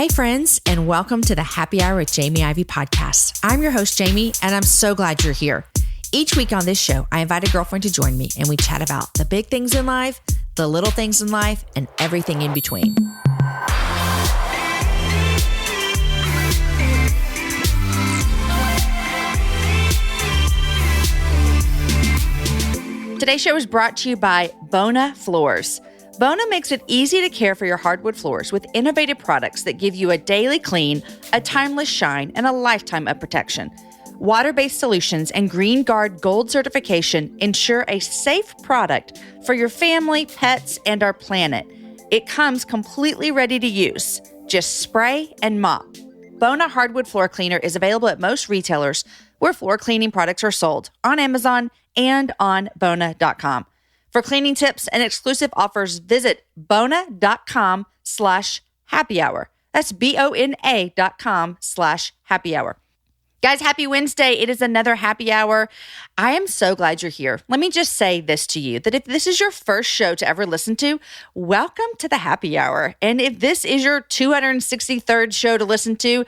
Hey friends, and welcome to the Happy Hour with Jamie Ivey podcast. I'm your host, Jamie, and I'm so glad you're here. Each week on this show, I invite a girlfriend to join me and we chat about the big things in life, the little things in life, and everything in between. Today's show is brought to you by Bona Floors. Bona makes it easy to care for your hardwood floors with innovative products that give you a daily clean, a timeless shine, and a lifetime of protection. Water-based solutions and Green Guard Gold certification ensure a safe product for your family, pets, and our planet. It comes completely ready to use. Just spray and mop. Bona Hardwood Floor Cleaner is available at most retailers where floor cleaning products are sold, on Amazon and on Bona.com. For cleaning tips and exclusive offers, visit Bona.com/happy hour. That's BONA.com/happy hour. Guys, happy Wednesday. It is another happy hour. I am so glad you're here. Let me just say this to you, that if this is your first show to ever listen to, welcome to the happy hour. And if this is your 263rd show to listen to,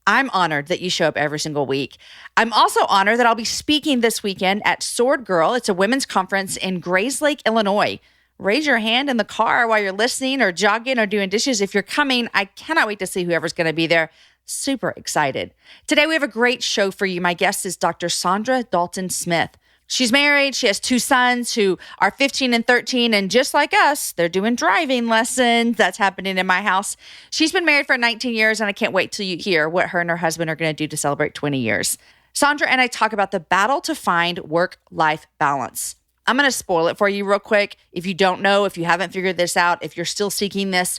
I'm honored that you show up every single week. I'm also honored that I'll be speaking this weekend at Sword Girl. It's a women's conference in Grayslake, Illinois. Raise your hand in the car while you're listening or jogging or doing dishes if you're coming. I cannot wait to see whoever's going to be there. Super excited. Today we have a great show for you. My guest is Dr. Saundra Dalton-Smith. She's married. She has two sons who are 15 and 13. And just like us, they're doing driving lessons. That's happening in my house. She's been married for 19 years, and I can't wait till you hear what her and her husband are going to do to celebrate 20 years. Saundra and I talk about the battle to find work-life balance. I'm going to spoil it for you real quick. If you don't know, if you haven't figured this out, if you're still seeking this,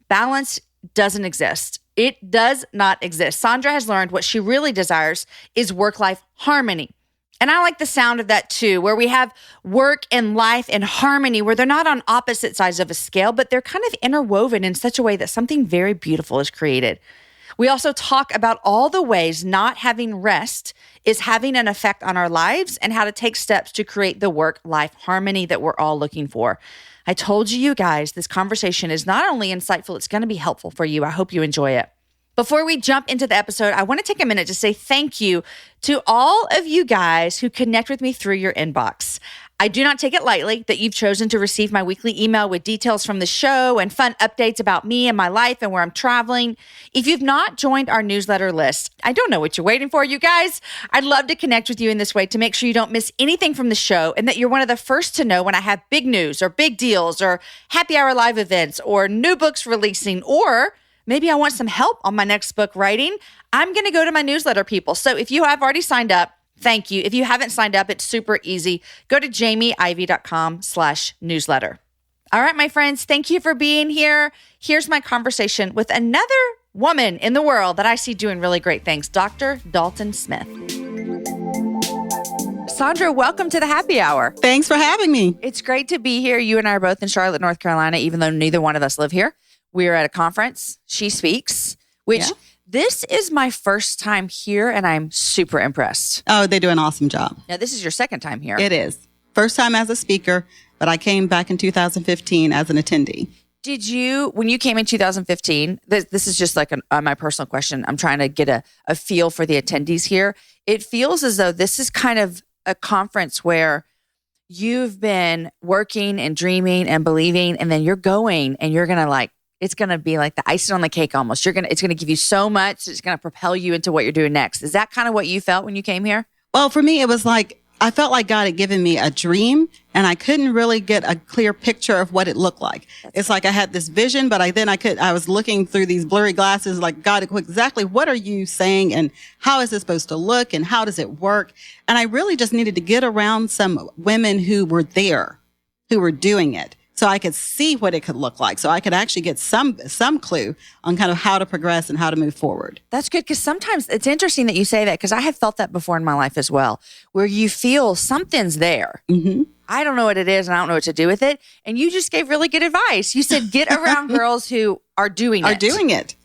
balance doesn't exist. It does not exist. Saundra has learned what she really desires is work-life harmony. And I like the sound of that too, where we have work and life in harmony, where they're not on opposite sides of a scale, but they're kind of interwoven in such a way that something very beautiful is created. We also talk about all the ways not having rest is having an effect on our lives and how to take steps to create the work-life harmony that we're all looking for. I told you guys, this conversation is not only insightful, it's going to be helpful for you. I hope you enjoy it. Before we jump into the episode, I want to take a minute to say thank you to all of you guys who connect with me through your inbox. I do not take it lightly that you've chosen to receive my weekly email with details from the show and fun updates about me and my life and where I'm traveling. If you've not joined our newsletter list, I don't know what you're waiting for, you guys. I'd love to connect with you in this way to make sure you don't miss anything from the show and that you're one of the first to know when I have big news or big deals or happy hour live events or new books releasing, or maybe I want some help on my next book writing. I'm going to go to my newsletter, people. So if you have already signed up, thank you. If you haven't signed up, it's super easy. Go to jamieivey.com/newsletter. All right, my friends, thank you for being here. Here's my conversation with another woman in the world that I see doing really great things, Dr. Dalton-Smith. Saundra, welcome to the happy hour. Thanks for having me. It's great to be here. You and I are both in Charlotte, North Carolina, even though neither one of us live here. We're at a conference. She speaks, which this is my first time here, and I'm super impressed. Oh, they do an awesome job. Now, this is your second time here. It is. First time as a speaker, but I came back in 2015 as an attendee. Did you, when you came in 2015, this is just like my personal question. I'm trying to get a feel for the attendees here. It feels as though this is kind of a conference where you've been working and dreaming and believing, and then you're going and you're going to it's going to be like the icing on the cake almost. It's going to give you so much. It's going to propel you into what you're doing next. Is that kind of what you felt when you came here? Well, for me, it was like, I felt like God had given me a dream and I couldn't really get a clear picture of what it looked like. It's like I had this vision, but I was looking through these blurry glasses, like, God, exactly what are you saying and how is this supposed to look and how does it work? And I really just needed to get around some women who were there, who were doing it, so I could see what it could look like. So I could actually get some clue on kind of how to progress and how to move forward. That's good, because sometimes it's interesting that you say that, because I have felt that before in my life as well, where you feel something's there. Mm-hmm. I don't know what it is and I don't know what to do with it. And you just gave really good advice. You said, get around girls who are doing it.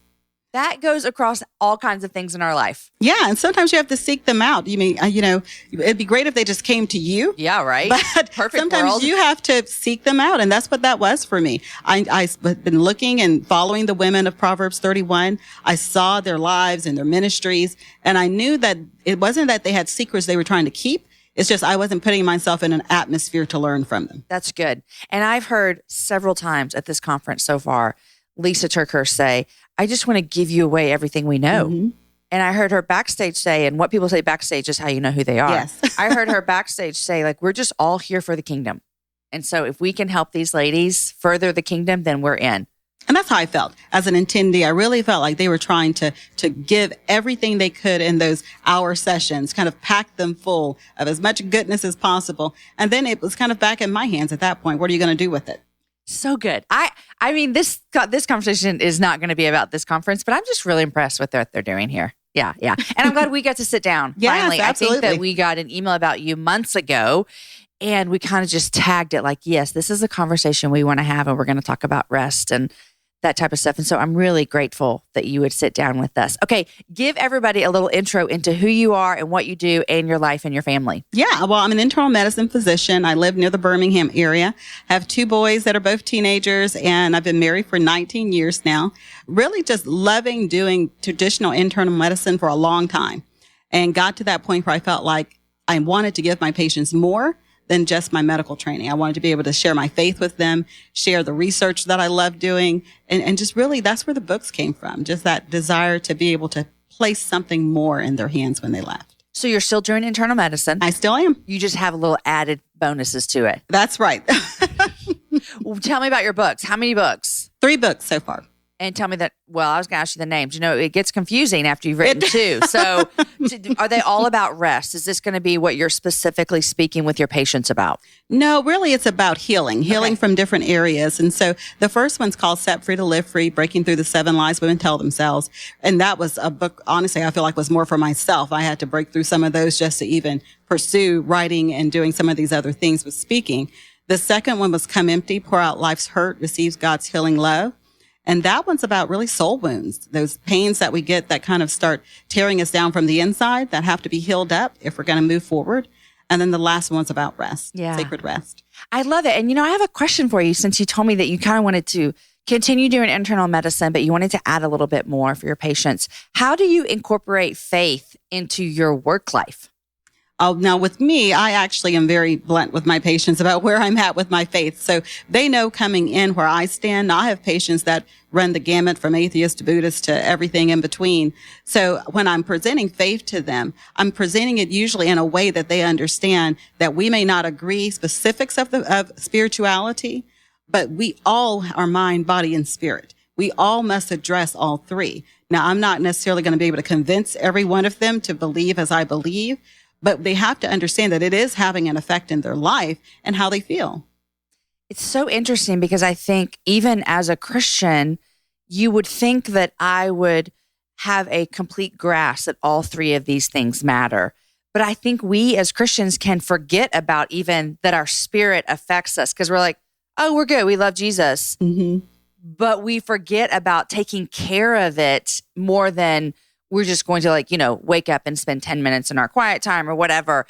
That goes across all kinds of things in our life. Yeah. And sometimes you have to seek them out. You mean, it'd be great if they just came to you. Yeah, right. But Perfect sometimes world. you have to seek them out. And that's what that was for me. I've been looking and following the women of Proverbs 31. I saw their lives and their ministries. And I knew that it wasn't that they had secrets they were trying to keep. It's just I wasn't putting myself in an atmosphere to learn from them. That's good. And I've heard several times at this conference so far, Lisa Turkhurst say, I just want to give you away everything we know. Mm-hmm. And I heard her backstage say, and what people say backstage is how you know who they are. Yes. I heard her backstage say, like, we're just all here for the kingdom. And so if we can help these ladies further the kingdom, then we're in. And that's how I felt as an attendee. I really felt like they were trying to give everything they could in those hour sessions, kind of pack them full of as much goodness as possible. And then it was kind of back in my hands at that point. What are you going to do with it? So good. I mean, this conversation is not going to be about this conference, but I'm just really impressed with what they're doing here. Yeah. And I'm glad we got to sit down. Yes, finally. absolutely. I think that we got an email about you months ago, and we kind of just tagged it like, yes, this is a conversation we want to have, and we're going to talk about rest and that type of stuff. And so I'm really grateful that you would sit down with us. Okay, give everybody a little intro into who you are and what you do in your life and your family. Yeah, well, I'm an internal medicine physician. I live near the Birmingham area. I have 2 boys that are both teenagers, and I've been married for 19 years now. Really just loving doing traditional internal medicine for a long time, and got to that point where I felt like I wanted to give my patients more than just my medical training. I wanted to be able to share my faith with them, share the research that I love doing. And just really, that's where the books came from. Just that desire to be able to place something more in their hands when they left. So you're still doing internal medicine. I still am. You just have a little added bonuses to it. That's right. Well, tell me about your books. How many books? 3 books so far. And tell me that, well, I was going to ask you the names. You know, it gets confusing after you've written 2. So are they all about rest? Is this going to be what you're specifically speaking with your patients about? No, really, it's about healing from different areas. And so the first one's called Set Free to Live Free, Breaking Through the 7 Lies Women Tell Themselves. And that was a book, honestly, I feel like was more for myself. I had to break through some of those just to even pursue writing and doing some of these other things with speaking. The second one was Come Empty, Pour Out Life's Hurt, Receives God's Healing Love. And that one's about really soul wounds, those pains that we get that kind of start tearing us down from the inside that have to be healed up if we're going to move forward. And then the last one's about rest, sacred rest. I love it. And, you know, I have a question for you since you told me that you kind of wanted to continue doing internal medicine, but you wanted to add a little bit more for your patients. How do you incorporate faith into your work life? Now, with me, I actually am very blunt with my patients about where I'm at with my faith. So they know coming in where I stand. Now, I have patients that run the gamut from atheist to Buddhist to everything in between. So when I'm presenting faith to them, I'm presenting it usually in a way that they understand that we may not agree specifics of spirituality, but we all are mind, body, and spirit. We all must address all 3. Now, I'm not necessarily going to be able to convince every one of them to believe as I believe, but they have to understand that it is having an effect in their life and how they feel. It's so interesting because I think even as a Christian, you would think that I would have a complete grasp that all 3 of these things matter. But I think we as Christians can forget about even that our spirit affects us because we're like, oh, we're good. We love Jesus. Mm-hmm. But we forget about taking care of it more than we're just going to wake up and spend 10 minutes in our quiet time or whatever.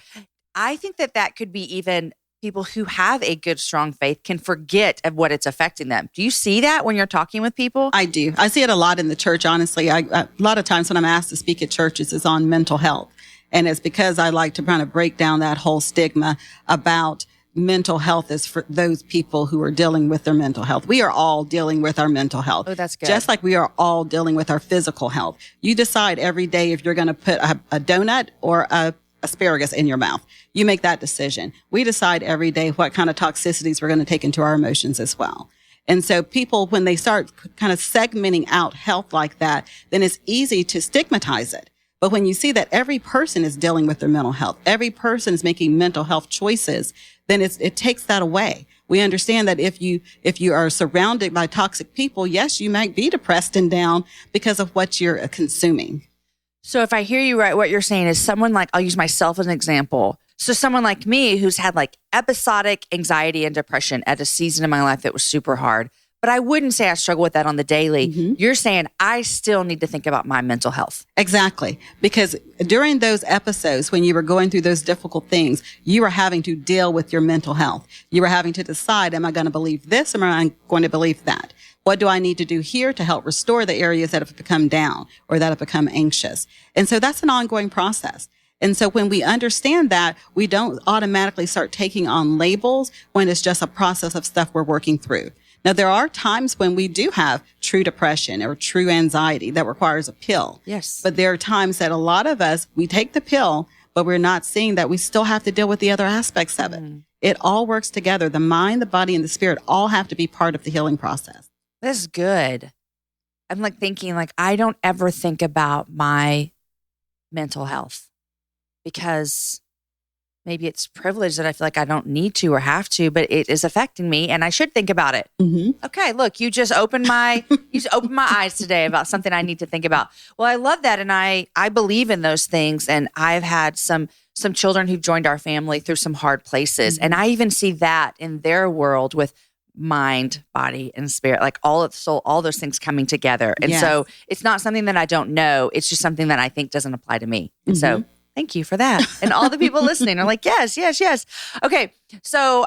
I think that could be even people who have a good, strong faith can forget of what it's affecting them. Do you see that when you're talking with people? I do. I see it a lot in the church, honestly. A lot of times when I'm asked to speak at churches, it's on mental health. And it's because I like to kind of break down that whole stigma about mental health is for those people who are dealing with their mental health. We are all dealing with our mental health. Oh, that's good. Just like we are all dealing with our physical health. You decide every day if you're going to put a donut or a asparagus in your mouth. You make that decision. We decide every day what kind of toxicities we're going to take into our emotions as well. And so people, when they start kind of segmenting out health like that, then it's easy to stigmatize it. But when you see that every person is dealing with their mental health, every person is making mental health choices, then it takes that away. We understand that if you are surrounded by toxic people, yes, you might be depressed and down because of what you're consuming. So if I hear you right, what you're saying is someone like, I'll use myself as an example. So someone like me who's had like episodic anxiety and depression at a season in my life that was super hard, but I wouldn't say I struggle with that on the daily. You're saying I still need to think about my mental health. Exactly. Because during those episodes, when you were going through those difficult things, you were having to deal with your mental health. You were having to decide, am I going to believe this or am I going to believe that? What do I need to do here to help restore the areas that have become down or that have become anxious? And so that's an ongoing process. And so when we understand that, we don't automatically start taking on labels when it's just a process of stuff we're working through. Now, there are times when we do have true depression or true anxiety that requires a pill. Yes. But there are times that a lot of us, we take the pill, but we're not seeing that we still have to deal with the other aspects of it. It all works together. The mind, the body, and the spirit all have to be part of the healing process. That's good. I'm like thinking like, I don't ever think about my mental health because maybe it's privilege that I feel like I don't need to or have to, but it is affecting me and I should think about it. Okay, look, you just opened my eyes today about something I need to think about. Well, I love that. And I believe in those things. And I've had some children who've joined our family through some hard places. And I even see that in their world with mind, body, and spirit, like all those things coming together. And so it's not something that I don't know. It's just something that I think doesn't apply to me. And so thank you for that. And all the people listening are like, yes, yes, yes. Okay. So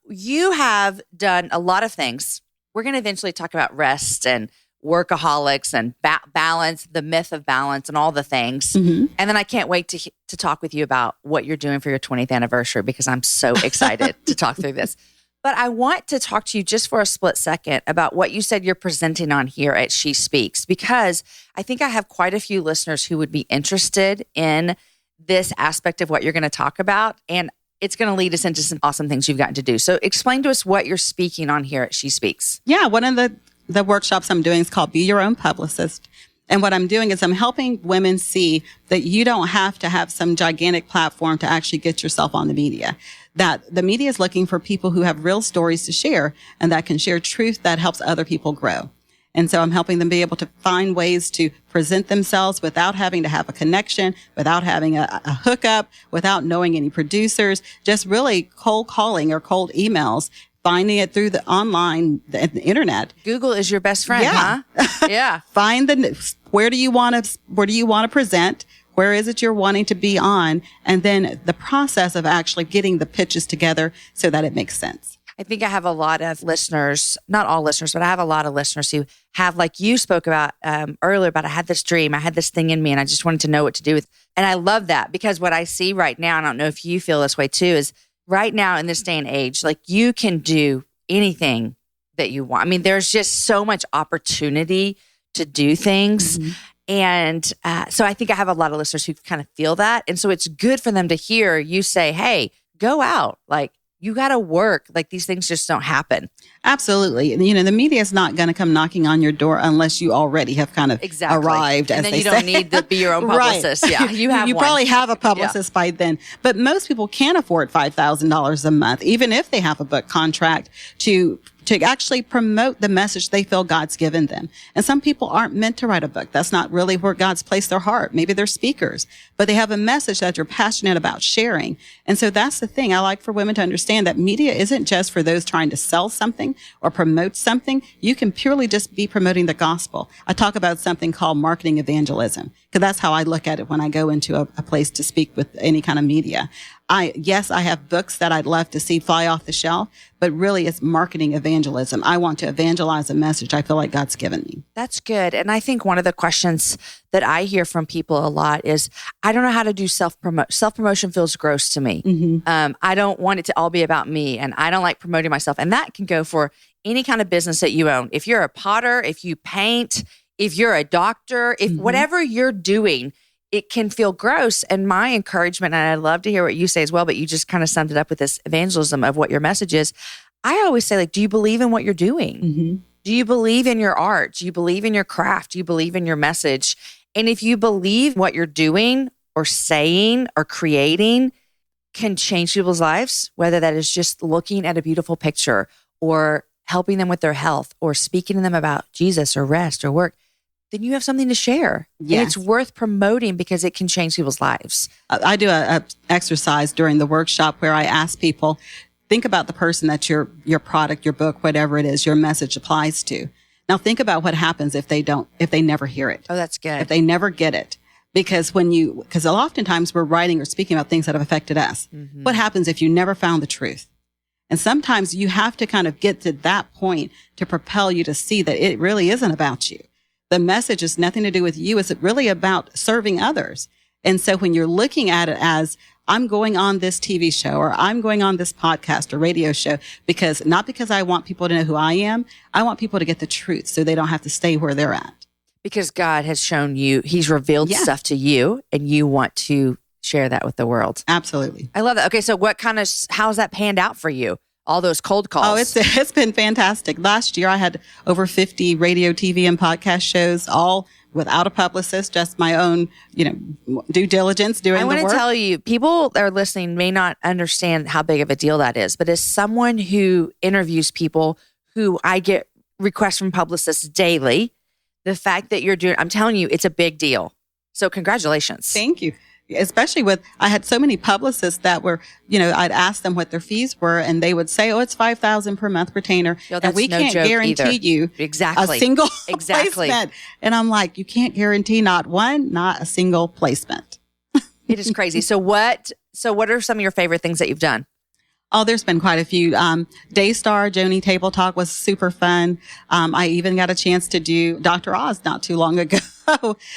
you have done a lot of things. We're going to eventually talk about rest and workaholics and balance, the myth of balance and all the things. And then I can't wait to talk with you about what you're doing for your 20th anniversary because I'm so excited to talk through this. But I want to talk to you just for a split second about what you said you're presenting on here at She Speaks, because I think I have quite a few listeners who would be interested in this aspect of what you're going to talk about. And it's going to lead us into some awesome things you've gotten to do. So explain to us what you're speaking on here at She Speaks. Yeah, one of the workshops I'm doing is called Be Your Own Publicist. And what I'm doing is I'm helping women see that you don't have to have some gigantic platform to actually get yourself on the media. That the media is looking for people who have real stories to share and that can share truth that helps other people grow. And so I'm helping them be able to find ways to present themselves without having to have a connection, without having a hookup, without knowing any producers, just really cold calling or cold emails, finding it through the online, the internet. Google is your best friend, huh? Yeah. Find where do you want to present? Where is it you're wanting to be on? And then the process of actually getting the pitches together so that it makes sense. I think I have a lot of listeners, not all listeners, but I have a lot of listeners who have, like you spoke about earlier, about I had this dream, I had this thing in me, and I just wanted to know what to do with. And I love that because what I see right now, and I don't know if you feel this way too, is right now in this day and age, like you can do anything that you want. I mean, there's just so much opportunity to do things. And so I think I have a lot of listeners who kind of feel that. And so it's good for them to hear you say, hey, go out. Like, you got to work. Like, these things just don't happen. Absolutely. You know, the media is not going to come knocking on your door unless you already have kind of arrived, and as then they you say. don't need to be your own publicist. Right. Yeah, you have You one. probably have a publicist by then. But most people can't afford $5,000 a month, even if they have a book contract to actually promote the message they feel God's given them. And some people aren't meant to write a book. That's not really where God's placed their heart. Maybe they're speakers, but they have a message that they're passionate about sharing. And so that's the thing. I like for women to understand that media isn't just for those trying to sell something or promote something. You can purely just be promoting the gospel. I talk about something called marketing evangelism, because that's how I look at it when I go into a place to speak with any kind of media. Yes, I have books that I'd love to see fly off the shelf, but really it's marketing evangelism. I want to evangelize a message I feel like God's given me. That's good. And I think one of the questions that I hear from people a lot is, I don't know how to do self-promotion. Self-promotion feels gross to me. I don't want it to all be about me, and I don't like promoting myself. And that can go for any kind of business that you own. If you're a potter, if you paint, if you're a doctor, if whatever you're doing, it can feel gross. And my encouragement, and I'd love to hear what you say as well, but you just kind of summed it up with this evangelism of what your message is. I always say, like, do you believe in what you're doing? Do you believe in your art? Do you believe in your craft? Do you believe in your message? And if you believe what you're doing or saying or creating can change people's lives, whether that is just looking at a beautiful picture or helping them with their health or speaking to them about Jesus or rest or work, then you have something to share. Yes. And it's worth promoting because it can change people's lives. I do a exercise during the workshop where I ask people, think about the person that your product, your book, whatever it is, your message applies to. Now think about what happens if they never hear it. Oh, that's good. If they never get it. Because oftentimes we're writing or speaking about things that have affected us. Mm-hmm. What happens if you never found the truth? And sometimes you have to kind of get to that point to propel you to see that it really isn't about you. The message is nothing to do with you. It's really about serving others. And so when you're looking at it as, I'm going on this TV show or I'm going on this podcast or radio show not because I want people to know who I am. I want people to get the truth so they don't have to stay where they're at. Because God has shown you, he's revealed stuff to you and you want to share that with the world. Absolutely. I love that. Okay. So how's that panned out for you? All those cold calls. Oh, it's been fantastic. Last year I had over 50 radio, TV, and podcast shows, all without a publicist, just my own, due diligence doing the work. I want to tell you, people that are listening may not understand how big of a deal that is, but as someone who interviews people who I get requests from publicists daily, the fact that you're doing, I'm telling you, it's a big deal. So congratulations. Thank you. Especially I had so many publicists that were, I'd ask them what their fees were and they would say, oh, it's $5,000 per month retainer. And we can't guarantee you a single placement. And I'm like, you can't guarantee not a single placement. It is crazy. So what are some of your favorite things that you've done? Oh, there's been quite a few. Daystar, Joni Table Talk was super fun. I even got a chance to do Dr. Oz not too long ago.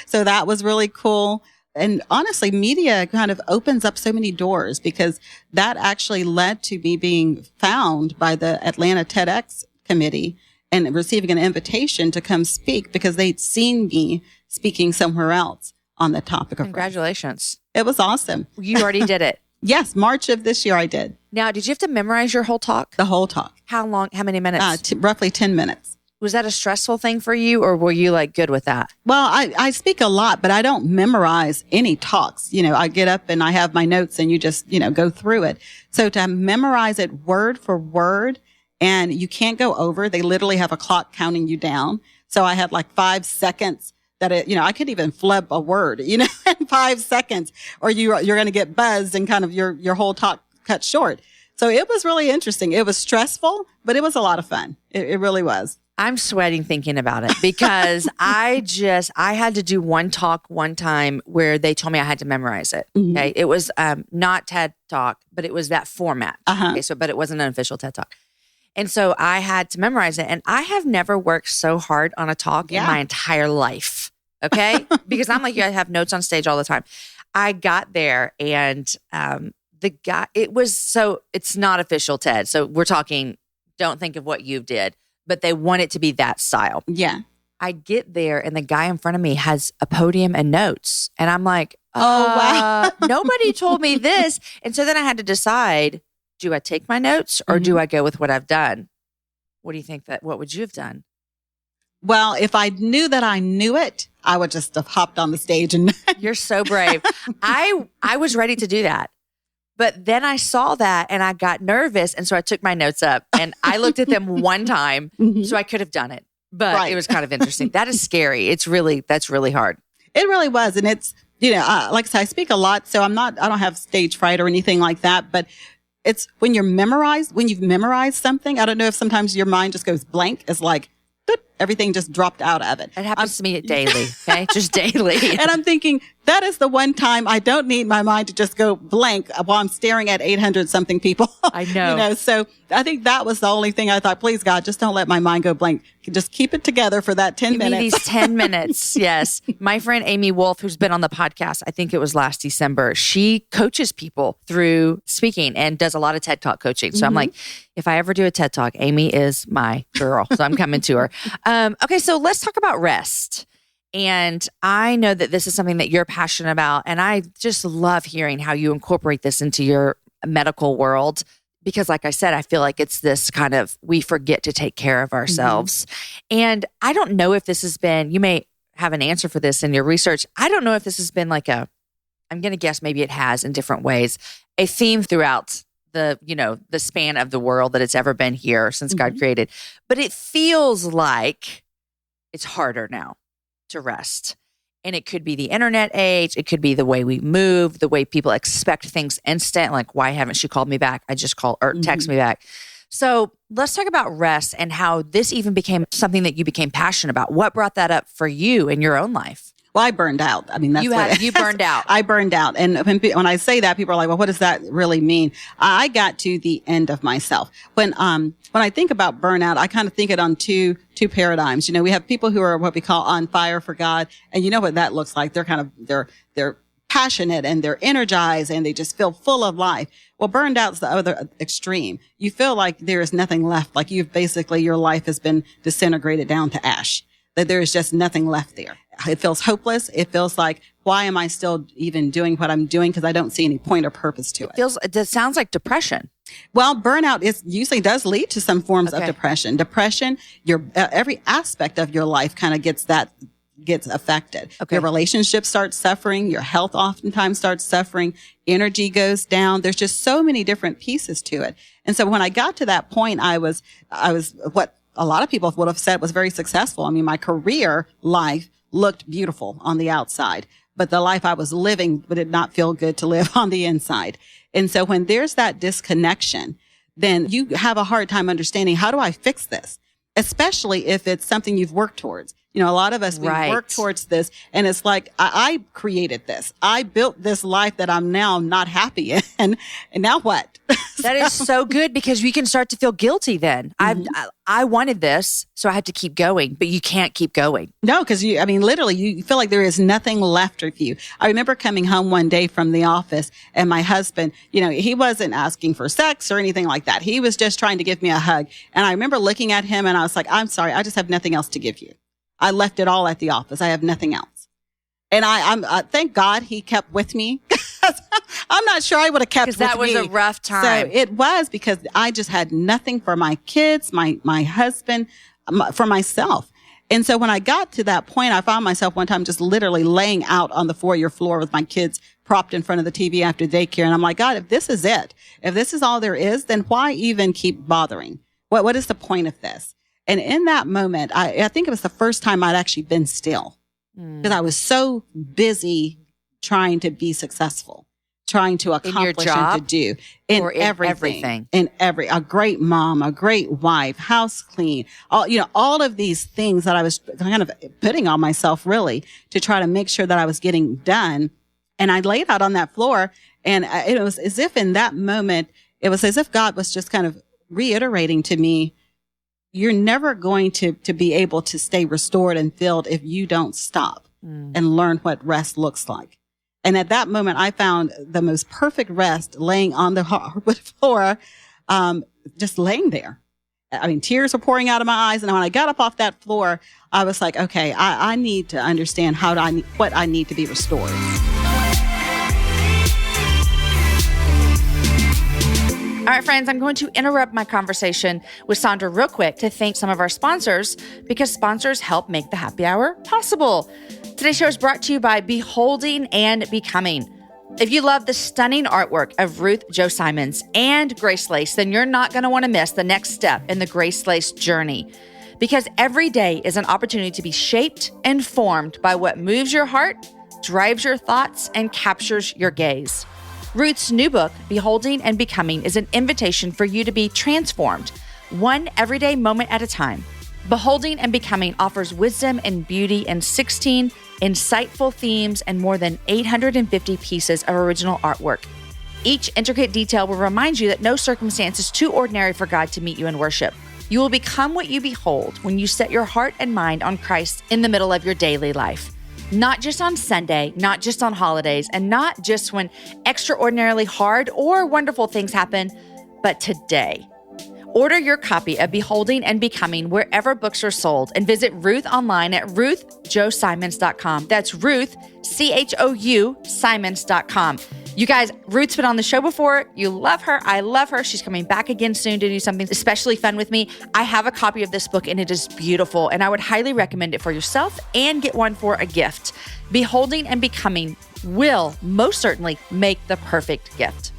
So that was really cool. And honestly, media kind of opens up so many doors because that actually led to me being found by the Atlanta TEDx committee and receiving an invitation to come speak because they'd seen me speaking somewhere else on the topic of Congratulations. Race. It was awesome. You already did it. Yes, March of this year I did. Now, did you have to memorize your whole talk? The whole talk. How long? How many minutes? Roughly 10 minutes. Was that a stressful thing for you or were you good with that? Well, I speak a lot, but I don't memorize any talks. I get up and I have my notes and you just, go through it. So to memorize it word for word and you can't go over, they literally have a clock counting you down. So I had 5 seconds that I could even flub a word, in 5 seconds or you're going to get buzzed and kind of your whole talk cut short. So it was really interesting. It was stressful, but it was a lot of fun. It really was. I'm sweating thinking about it because I had to do one talk one time where they told me I had to memorize it. Mm-hmm. Okay. It was not TED Talk, but it was that format. Uh-huh. Okay. But it wasn't an official TED Talk. And so I had to memorize it. And I have never worked so hard on a talk in my entire life. Okay. Because I'm I have notes on stage all the time. I got there and the guy, it's not official TED. So we're talking, don't think of what you did. But they want it to be that style. Yeah. I get there and the guy in front of me has a podium and notes. And I'm like, oh, wow. Nobody told me this. And so then I had to decide, do I take my notes or do I go with what I've done? What do you think what would you have done? Well, if I knew that I knew it, I would just have hopped on the stage and You're so brave. I was ready to do that. But then I saw that and I got nervous. And so I took my notes up and I looked at them one time. So I could have done it, but It was kind of interesting. That is scary. That's really hard. It really was. And it's, like I said, I speak a lot. So I don't have stage fright or anything like that, but it's when you've memorized something. I don't know if sometimes your mind just goes blank. It's like, everything just dropped out of it. It happens to me daily. Okay. Just daily. And I'm thinking that is the one time I don't need my mind to just go blank while I'm staring at 800 something people. I know. So I think that was the only thing I thought, please God, just don't let my mind go blank. Just keep it together for that 10 minutes. Give me these 10 minutes. Yes. My friend Amy Wolf, who's been on the podcast, I think it was last December, she coaches people through speaking and does a lot of TED Talk coaching. So I'm like, if I ever do a TED Talk, Amy is my girl. So I'm coming to her. Okay. So let's talk about rest. And I know that this is something that you're passionate about. And I just love hearing how you incorporate this into your medical world. Because like I said, I feel like it's this kind of, we forget to take care of ourselves. And I don't know if this has been, you may have an answer for this in your research. I don't know if this has been I'm going to guess maybe it has in different ways, a theme throughout the span of the world that it's ever been here since God created. But it feels like it's harder now to rest. And it could be the internet age. It could be the way we move, the way people expect things instant. Like, why haven't she called me back? I just call or text me back. So let's talk about rest and how this even became something that you became passionate about. What brought that up for you in your own life? Well, I burned out. I mean, that's you burned out. I burned out. And when I say that, people are like, well, what does that really mean? I got to the end of myself. When I think about burnout, I kind of think it on two paradigms. We have people who are what we call on fire for God. And you know what that looks like. They're passionate and they're energized and they just feel full of life. Well, burned out's the other extreme. You feel like there is nothing left. Like your life has been disintegrated down to ash, that there is just nothing left there. It feels hopeless. It feels like, why am I still even doing what I'm doing? Because I don't see any point or purpose to it. It sounds like depression. Well, burnout usually does lead to some forms of depression. Depression, every aspect of your life kind of gets affected. Okay. Your relationships start suffering. Your health oftentimes starts suffering. Energy goes down. There's just so many different pieces to it. And so when I got to that point, I was what a lot of people would have said was very successful. I mean, my career life looked beautiful on the outside, but the life I was living did not feel good to live on the inside. And so when there's that disconnection, then you have a hard time understanding, how do I fix this? Especially if it's something you've worked towards. A lot of us, we work towards this, and it's like, I created this. I built this life that I'm now not happy in. And now what? That is so good, because we can start to feel guilty then. I wanted this, so I had to keep going, but you can't keep going. No, because literally you feel like there is nothing left of you. I remember coming home one day from the office, and my husband, he wasn't asking for sex or anything like that. He was just trying to give me a hug. And I remember looking at him and I was like, I'm sorry, I just have nothing else to give you. I left it all at the office. I have nothing else. And I thank God he kept with me. I'm not sure I would have kept with me. Because that was a rough time. So it was, because I just had nothing for my kids, my husband, for myself. And so when I got to that point, I found myself one time just literally laying out on the foyer floor with my kids propped in front of the TV after daycare. And I'm like, God, if this is it, if this is all there is, then why even keep bothering? What is the point of this? And in that moment, I think it was the first time I'd actually been still, because I was so busy trying to be successful, trying to accomplish and to do in everything. A great mom, a great wife, house clean, all of these things that I was kind of putting on myself really to try to make sure that I was getting done. And I laid out on that floor, and it was as if in that moment, it was as if God was just kind of reiterating to me, you're never going to be able to stay restored and filled if you don't stop and learn what rest looks like. And at that moment, I found the most perfect rest laying on the hardwood floor, just laying there. Tears were pouring out of my eyes. And when I got up off that floor, I was like, okay, I need to understand what I need to be restored. All right, friends, I'm going to interrupt my conversation with Saundra real quick to thank some of our sponsors, because sponsors help make the happy hour possible. Today's show is brought to you by Beholding and Becoming. If you love the stunning artwork of Ruth Jo Simons and Grace Lace, then you're not going to want to miss the next step in the Grace Lace journey, because every day is an opportunity to be shaped and formed by what moves your heart, drives your thoughts, and captures your gaze. Ruth's new book, Beholding and Becoming, is an invitation for you to be transformed, one everyday moment at a time. Beholding and Becoming offers wisdom and beauty in 16 insightful themes and more than 850 pieces of original artwork. Each intricate detail will remind you that no circumstance is too ordinary for God to meet you in worship. You will become what you behold when you set your heart and mind on Christ in the middle of your daily life. Not just on Sunday, not just on holidays, and not just when extraordinarily hard or wonderful things happen, but today. Order your copy of Beholding and Becoming wherever books are sold, and visit Ruth online at ruthjosimons.com. That's Ruth, CHOU, Simons.com. You guys, Ruth's been on the show before. You love her. I love her. She's coming back again soon to do something especially fun with me. I have a copy of this book, and it is beautiful, and I would highly recommend it for yourself and get one for a gift. Beholding and Becoming will most certainly make the perfect gift.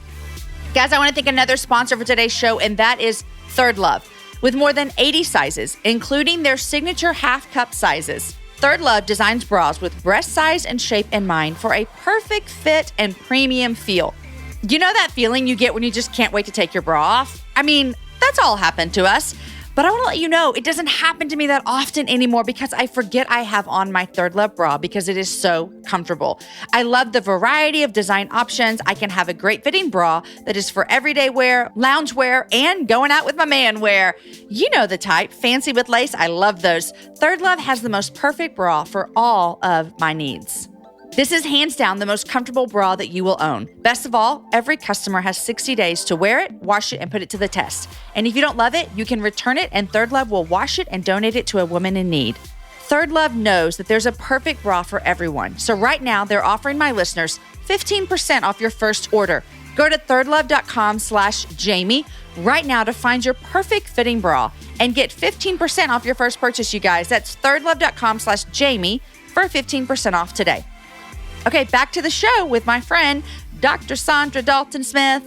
Guys, I want to thank another sponsor for today's show, and that is Third Love. With more than 80 sizes, including their signature half cup sizes, Third Love designs bras with breast size and shape in mind for a perfect fit and premium feel. You know that feeling you get when you just can't wait to take your bra off? I mean, that's all happened to us. But I want to let you know it doesn't happen to me that often anymore because I forget I have on my Third Love bra because it is so comfortable. I love the variety of design options. I can have a great fitting bra that is for everyday wear, lounge wear, and going out with my man wear. You know the type, fancy with lace. I love those. Third Love has the most perfect bra for all of my needs. This is hands down the most comfortable bra that you will own. Best of all, every customer has 60 days to wear it, wash it, and put it to the test. And if you don't love it, you can return it and Third Love will wash it and donate it to a woman in need. Third Love knows that there's a perfect bra for everyone. So right now, they're offering my listeners 15% off your first order. Go to thirdlove.com/Jamie right now to find your perfect fitting bra and get 15% off your first purchase, you guys. That's thirdlove.com/Jamie for 15% off today. Okay, back to the show with my friend, Dr. Saundra Dalton-Smith.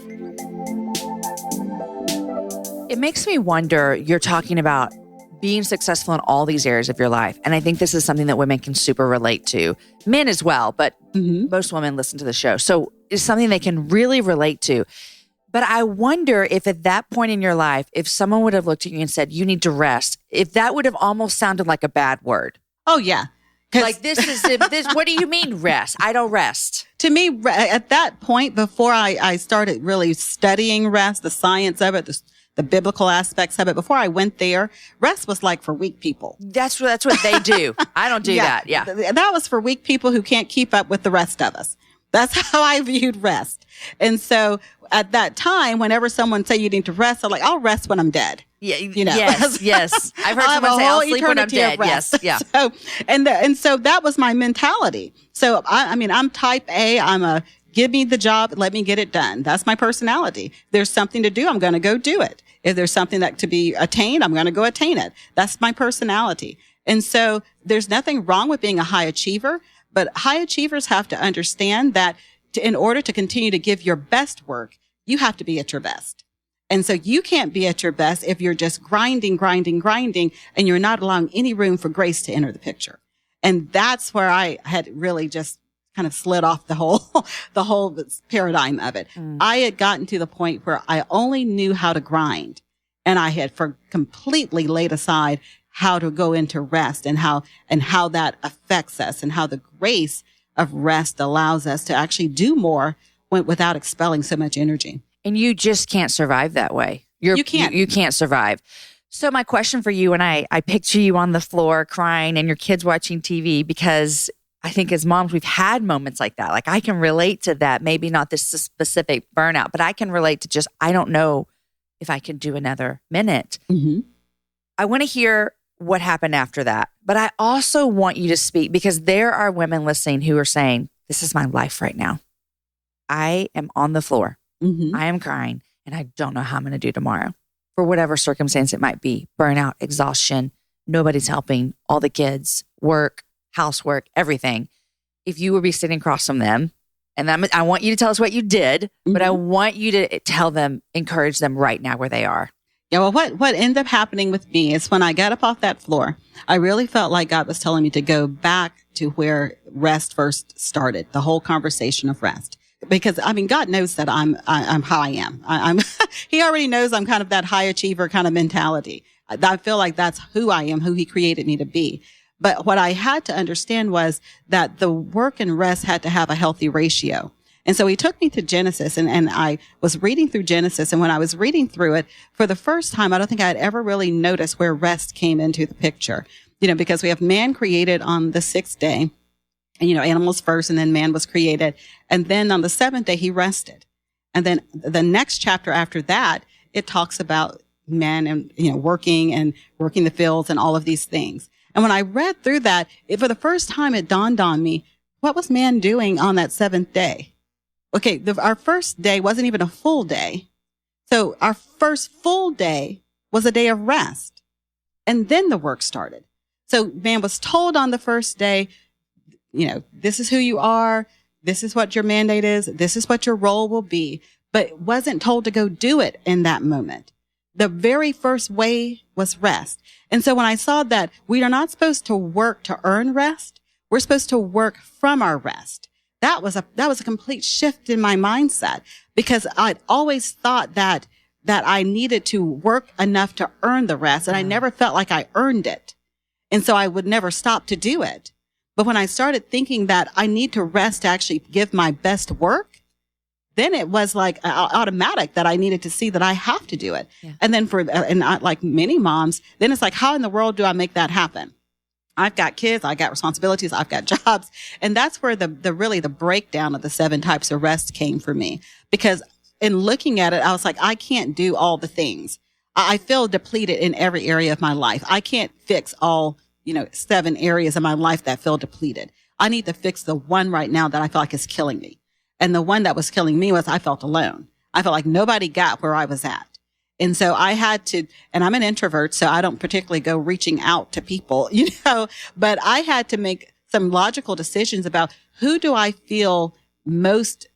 It makes me wonder, you're talking about being successful in all these areas of your life. And I think this is something that women can super relate to. Men as well, but most women listen to the show. So it's something they can really relate to. But I wonder if at that point in your life, if someone would have looked at you and said, you need to rest, if that would have almost sounded like a bad word. Oh, yeah. Like this, what do you mean rest? I don't rest. To me, at that point, before I started really studying rest, the science of it, the biblical aspects of it, before I went there, rest was like for weak people. That's what they do. I don't do that. Yeah. That was for weak people who can't keep up with the rest of us. That's how I viewed rest. And so at that time, whenever someone say you need to rest, I'm like, I'll rest when I'm dead. Yeah, you know. Yes. I've heard someone say, I'll sleep when I'm dead. Yes, yeah. So, and so that was my mentality. So, I mean, I'm type A. Give me the job, let me get it done. That's my personality. There's something to do, I'm going to go do it. If there's something that to be attained, I'm going to go attain it. That's my personality. And so there's nothing wrong with being a high achiever, but high achievers have to understand that in order to continue to give your best work, you have to be at your best. And so you can't be at your best if you're just grinding, and you're not allowing any room for grace to enter the picture. And that's where I had really just kind of slid off the whole paradigm of it. I had gotten to the point where I only knew how to grind, and I had completely laid aside how to go into rest and how that affects us and how the grace of rest allows us to actually do more without expelling so much energy. And you just can't survive that way. You can't. You can't survive. So my question for you, and I picture you on the floor crying and your kids watching TV, because I think as moms, we've had moments like that. Like I can relate to that. Maybe not this specific burnout, but I can relate to just, I don't know if I can do another minute. Mm-hmm. I want to hear what happened after that. But I also want you to speak, because there are women listening who are saying, this is my life right now. I am on the floor. Mm-hmm. I am crying and I don't know how I'm going to do tomorrow for whatever circumstance it might be. Burnout, exhaustion, nobody's helping, all the kids, work, housework, everything. If you would be sitting across from them, and I want you to tell us what you did, mm-hmm. but I want you to tell them, encourage them right now where they are. Yeah, well, what ended up happening with me is when I got up off that floor, I really felt like God was telling me to go back to where rest first started, the whole conversation of rest. Because, I mean, God knows that I'm how I am. He already knows I'm kind of that high achiever kind of mentality. I feel like that's who I am, who he created me to be. But what I had to understand was that the work and rest had to have a healthy ratio. And so he took me to Genesis, and I was reading through Genesis. And when I was reading through it, for the first time, I don't think I had ever really noticed where rest came into the picture. You know, because we have man created on the sixth day. And, you know, animals first, and then man was created. And then on the seventh day, he rested. And then the next chapter after that, it talks about man and, you know, working the fields and all of these things. And when I read through that, for the first time, it dawned on me, what was man doing on that seventh day? Okay, our first day wasn't even a full day. So our first full day was a day of rest. And then the work started. So man was told on the first day, you know, this is who you are. This is what your mandate is. This is what your role will be, but wasn't told to go do it in that moment. the very first way was rest. And so when I saw that we are not supposed to work to earn rest, we're supposed to work from our rest. That was a complete shift in my mindset, because I'd always thought that I needed to work enough to earn the rest. And I never felt like I earned it. And so I would never stop to do it. But when I started thinking that I need to rest to actually give my best work, then it was like automatic that I needed to see that I have to do it. Yeah. And then like many moms, then it's like, how in the world do I make that happen? I've got kids, I got responsibilities, I've got jobs. And that's where the breakdown of the 7 types of rest came for me. Because in looking at it, I was like, I can't do all the things. I feel depleted in every area of my life. I can't fix all, 7 areas of my life that feel depleted. I need to fix the one right now that I feel like is killing me. And the one that was killing me was I felt alone. I felt like nobody got where I was at. And so I had to, and I'm an introvert, so I don't particularly go reaching out to people, but I had to make some logical decisions about who do I feel most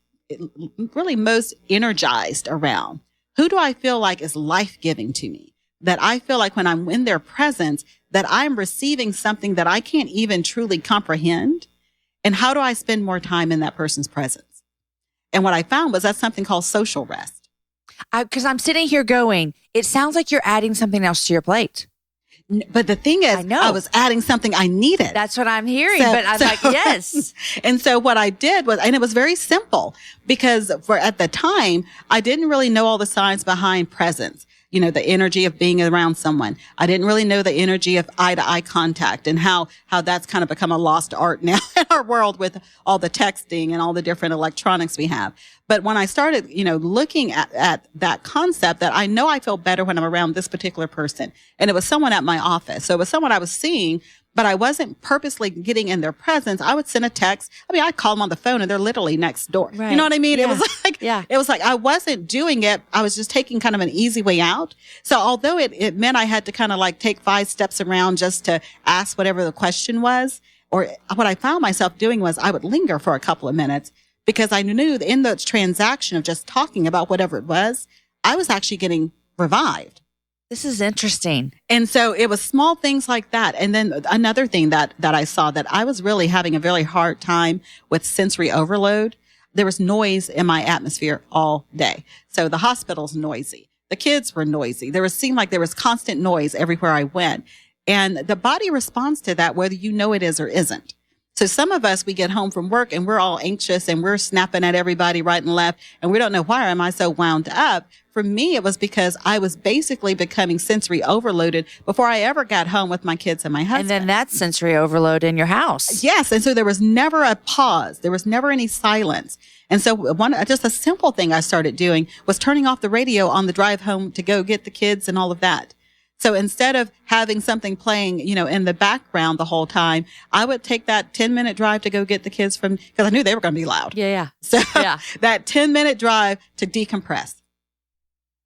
energized around? Who do I feel like is life-giving to me? That I feel like when I'm in their presence, that I'm receiving something that I can't even truly comprehend. And how do I spend more time in that person's presence? And what I found was that's something called social rest. Because I'm sitting here going, it sounds like you're adding something else to your plate. But the thing is, I was adding something I needed. That's what I'm hearing. But I'm like, yes. And so what I did was, and it was very simple, because at the time, I didn't really know all the science behind presence. The energy of being around someone. I didn't really know the energy of eye to eye contact, and how that's kind of become a lost art now in our world with all the texting and all the different electronics we have. But when I started, looking at that concept, that I know I feel better when I'm around this particular person. And it was someone at my office. So it was someone I was seeing, but I wasn't purposely getting in their presence. I would send a text. I'd call them on the phone and they're literally next door. Right. You know what I mean? Yeah. It was like I wasn't doing it. I was just taking kind of an easy way out. So although it meant I had to kind of like take 5 steps around just to ask whatever the question was, or what I found myself doing was I would linger for a couple of minutes, because I knew that in the transaction of just talking about whatever it was, I was actually getting revived. This is interesting. And so it was small things like that. And then another thing that I saw, that I was really having a very hard time with sensory overload. There was noise in my atmosphere all day. So the hospital's noisy. The kids were noisy. Seemed like there was constant noise everywhere I went. And the body responds to that, whether you know it is or isn't. So some of us, we get home from work and we're all anxious and we're snapping at everybody right and left, and we don't know, why am I so wound up? For me, it was because I was basically becoming sensory overloaded before I ever got home with my kids and my husband. And then that's sensory overload in your house. Yes. And so there was never a pause. There was never any silence. And so just a simple thing I started doing was turning off the radio on the drive home to go get the kids and all of that. So instead of having something playing, in the background the whole time, I would take that 10-minute drive to go get the kids because I knew they were going to be loud. Yeah. So that 10-minute drive to decompress,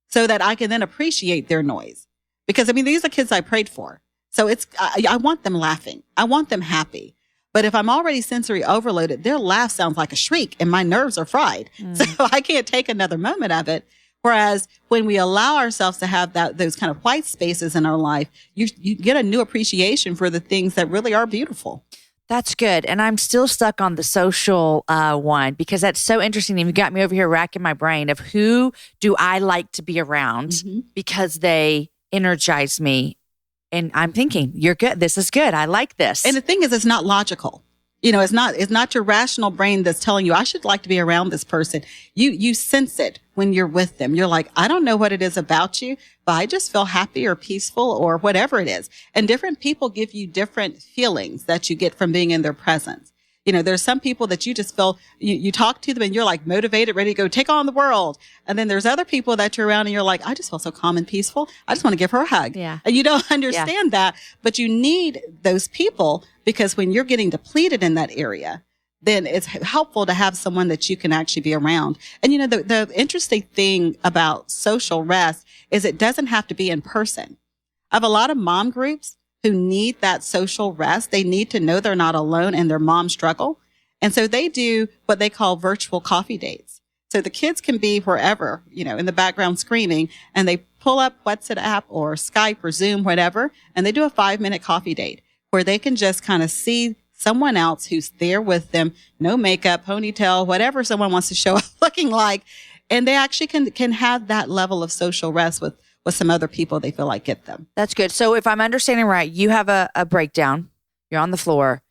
so that I can then appreciate their noise. Because these are kids I prayed for. So I want them laughing. I want them happy. But if I'm already sensory overloaded, their laugh sounds like a shriek and my nerves are fried. So I can't take another moment of it. Whereas when we allow ourselves to have those kind of white spaces in our life, you get a new appreciation for the things that really are beautiful. That's good. And I'm still stuck on the social one, because that's so interesting. And you got me over here racking my brain of who do I like to be around because they energize me. And I'm thinking, you're good. This is good. I like this. And the thing is, it's not logical. It's not your rational brain that's telling you, I should like to be around this person. You sense it when you're with them. You're like, I don't know what it is about you, but I just feel happy or peaceful or whatever it is. And different people give you different feelings that you get from being in their presence. There's some people that you just feel, you talk to them and you're like motivated, ready to go take on the world. And then there's other people that you're around and you're like, I just feel so calm and peaceful. I just want to give her a hug. Yeah. And you don't understand that, but you need those people, because when you're getting depleted in that area, then it's helpful to have someone that you can actually be around. And the interesting thing about social rest is it doesn't have to be in person. I have a lot of mom groups who need that social rest. They need to know they're not alone in their mom struggle. And so they do what they call virtual coffee dates. So the kids can be wherever, in the background screaming, and they pull up WhatsApp or Skype or Zoom, whatever, and they do a 5-minute coffee date where they can just kind of see someone else who's there with them, no makeup, ponytail, whatever someone wants to show up looking like. And they actually can have that level of social rest with some other people they feel like get them. That's good. So if I'm understanding right, you have a breakdown, you're on the floor,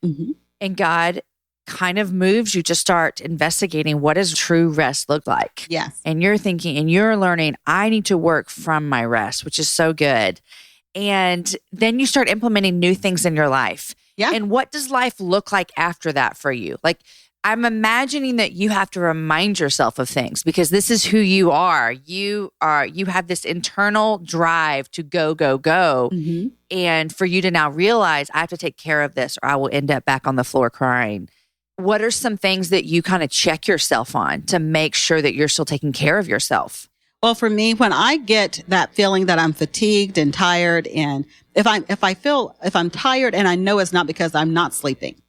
and God kind of moves you to start investigating what does true rest look like. Yes. And you're thinking and you're learning, I need to work from my rest, which is so good. And then you start implementing new things in your life. Yeah. And what does life look like after that for you? Like, I'm imagining that you have to remind yourself of things because this is who you are. You have this internal drive to go, go, go. And for you to now realize I have to take care of this or I will end up back on the floor crying. What are some things that you kind of check yourself on to make sure that you're still taking care of yourself? Well, for me, when I get that feeling that I'm fatigued and tired, and if I'm tired and I know it's not because I'm not sleeping,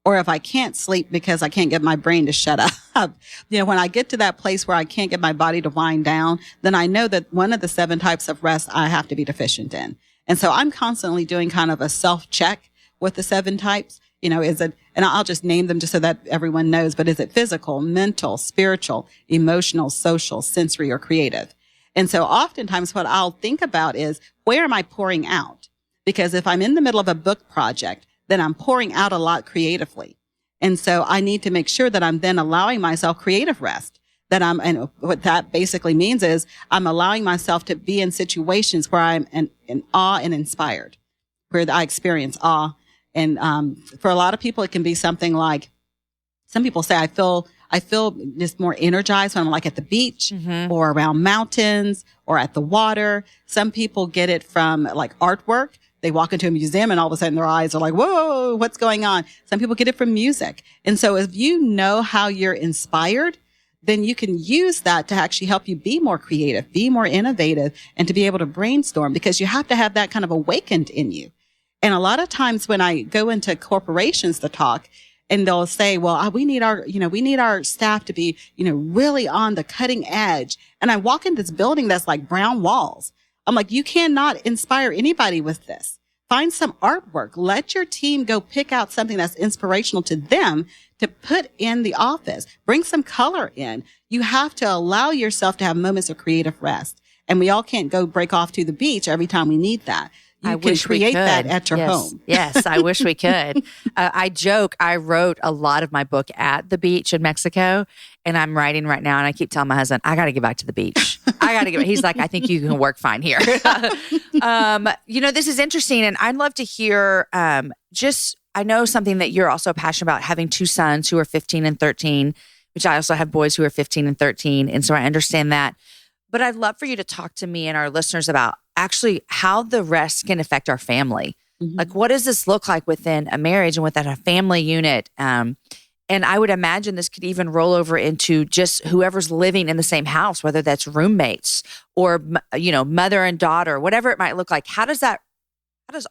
or if I can't sleep because I can't get my brain to shut up, when I get to that place where I can't get my body to wind down, then I know that one of the 7 types of rest I have to be deficient in. And so I'm constantly doing kind of a self-check with the 7 types. Is it, and I'll just name them just so that everyone knows, but is it physical, mental, spiritual, emotional, social, sensory, or creative? And so oftentimes what I'll think about is, where am I pouring out? Because if I'm in the middle of a book project, then I'm pouring out a lot creatively. And so I need to make sure that I'm then allowing myself creative rest. And what that basically means is I'm allowing myself to be in situations where I'm in awe and inspired, where I experience awe. And for a lot of people, it can be something like, some people say, I feel just more energized when I'm like at the beach or around mountains or at the water. Some people get it from like artwork. They walk into a museum and all of a sudden their eyes are like, whoa, what's going on? Some people get it from music. And so if you know how you're inspired, then you can use that to actually help you be more creative, be more innovative, and to be able to brainstorm, because you have to have that kind of awakened in you. And a lot of times when I go into corporations to talk, and they'll say, well, we need our staff to be, really on the cutting edge. And I walk in this building that's like brown walls. I'm like, you cannot inspire anybody with this. Find some artwork. Let your team go pick out something that's inspirational to them to put in the office. Bring some color in. You have to allow yourself to have moments of creative rest. And we all can't go break off to the beach every time we need that. You can create that at your home. Yes, I wish we could. I joke, I wrote a lot of my book at the beach in Mexico, and I'm writing right now, and I keep telling my husband, I got to get back to the beach. He's like, I think you can work fine here. This is interesting, and I'd love to hear I know something that you're also passionate about, having 2 sons who are 15 and 13, which I also have boys who are 15 and 13, and so I understand that. But I'd love for you to talk to me and our listeners about actually how the rest can affect our family. Like, what does this look like within a marriage and within a family unit? And I would imagine this could even roll over into just whoever's living in the same house, whether that's roommates or, mother and daughter, whatever it might look like. How does